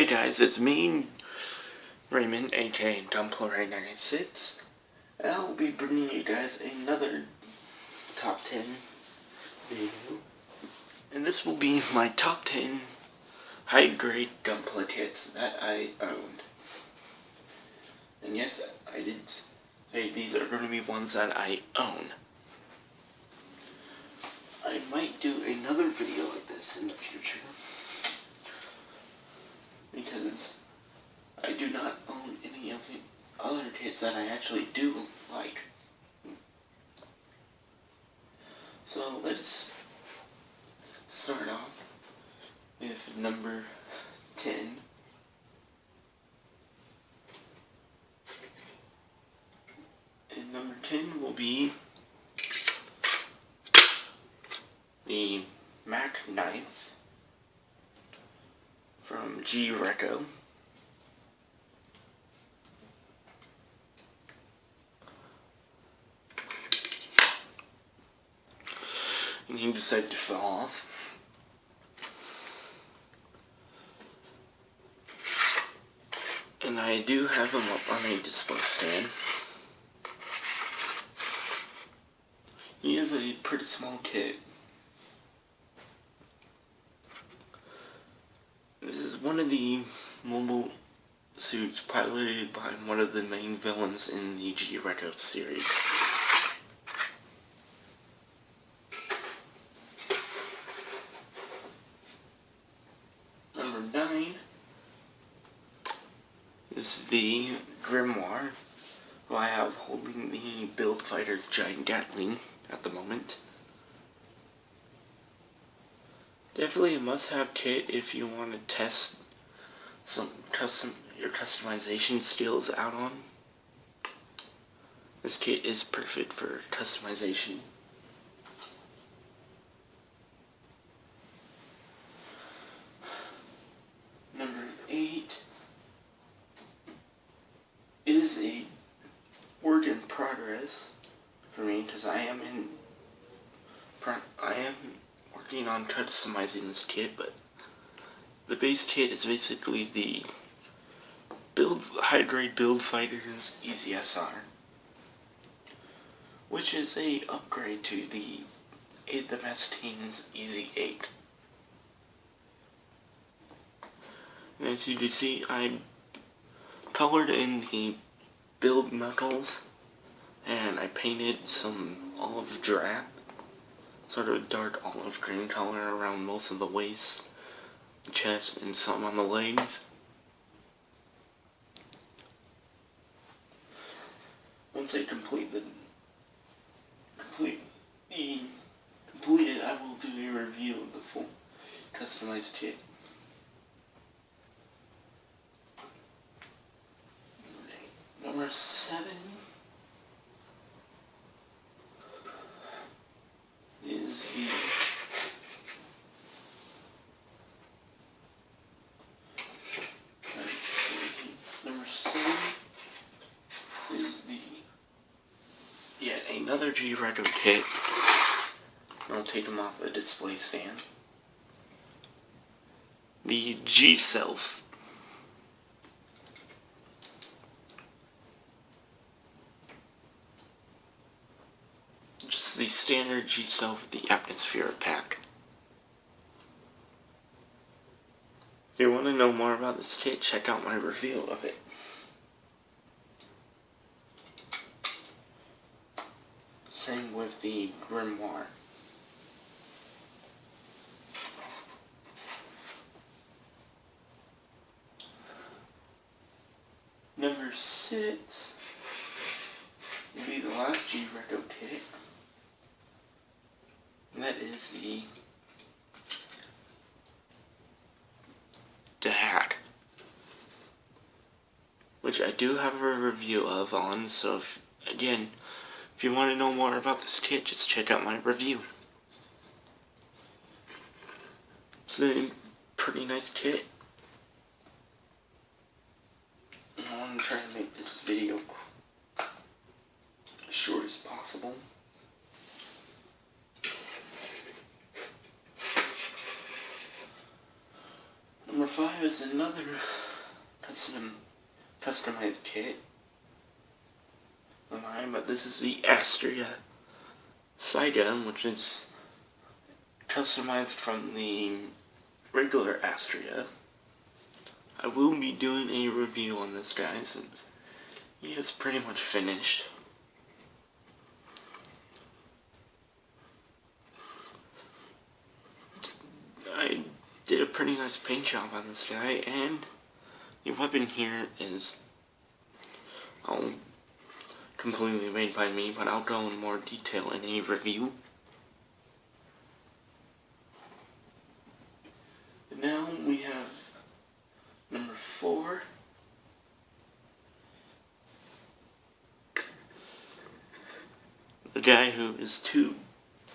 Hey guys, it's me, Raymond, Hg Gunpla 96, and I'll be bringing you guys another top 10 video. And this will be my top 10 high-grade Gunpla kits that I owned. And yes, I did say these are going to be ones that I own. I might do another video like this in the future, because I do not own any of the other kits that I actually do like. So let's start off with number 10. And number 10 will be the Mac knife from Hg. And he decided to fall off. And I do have him up on a display stand. He is a pretty small kit. This is one of the mobile suits piloted by one of the main villains in the Hg series. Number 9 is the Grimoire, who I have holding the Build Fighter's Giant Gatling at the moment. Definitely a must-have kit if you want to test your customization skills out on. This kit is perfect for customization. Number 8 is a work in progress for me, because I am working on customizing this kit, but the base kit is basically the high-grade Build Fighter's EZSR, which is a upgrade to the 8 the Best Team's EZ8. And as you can see, I colored in the build knuckles, and I painted some olive drab, sort of a dark olive green color around most of the waist, chest, and some on the legs. Once I complete it, I will do a review of the full customized kit. Number 7 is the yet another Hg kit. I'll take them off the display stand. The G-Self. Just the standard G-Self, the Atmosphere pack. If you want to know more about this kit, check out my review of it. Same with the Grimoire. Number 6 will be the last Hg kit. And that is the hat, which I do have a review of on, so if you want to know more about this kit, just check out my review. It's a pretty nice kit. I want to try to make this video as short as possible. Number 5 is another customized kit of mine, but this is the Astria side gun, which is customized from the regular Astria. I will be doing a review on this guy since he is pretty much finished. I did a pretty nice paint job on this guy, and the weapon here is completely made by me, but I'll go in more detail in a review. Now we have number 4. The guy who is too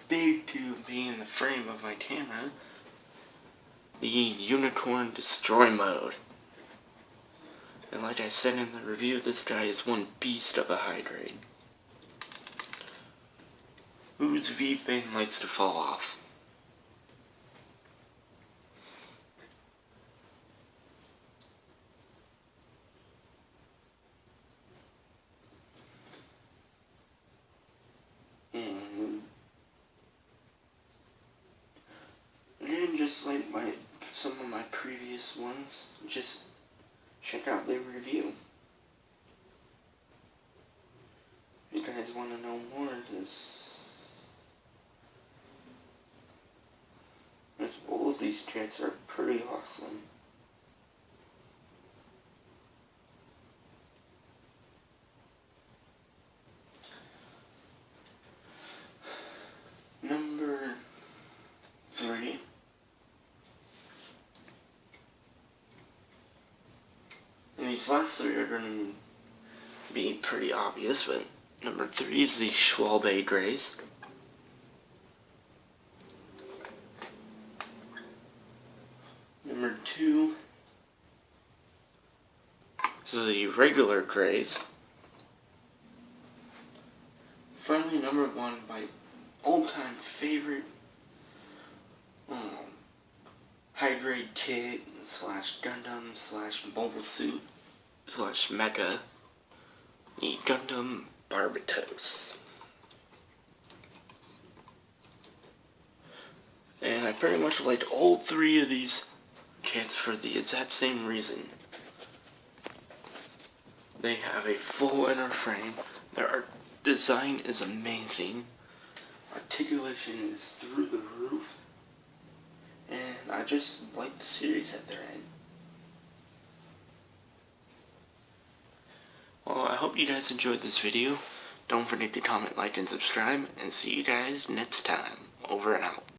big to be in the frame of my camera. The Unicorn Destroy Mode. And like I said in the review, this guy is one beast of a high grade, whose V-fin likes to fall off. And again, just like some of my previous ones, just check out the review. If you guys want to know more of this, all of these kits are pretty awesome. Number 3. And these last 3 are going to be pretty obvious, but number 3 is the Schwalbe Grays. Number 2 is the regular Grays. Finally, number 1, my all-time favorite high-grade kit slash Gundam slash mobile suit slash mecha, the Gundam Barbatos. And I pretty much liked all 3 of these kits for the exact same reason. They have a full inner frame, their art design is amazing, articulation is through the roof, and I just like the series that they're in. Well, I hope you guys enjoyed this video. Don't forget to comment, like, and subscribe, and see you guys next time. Over and out.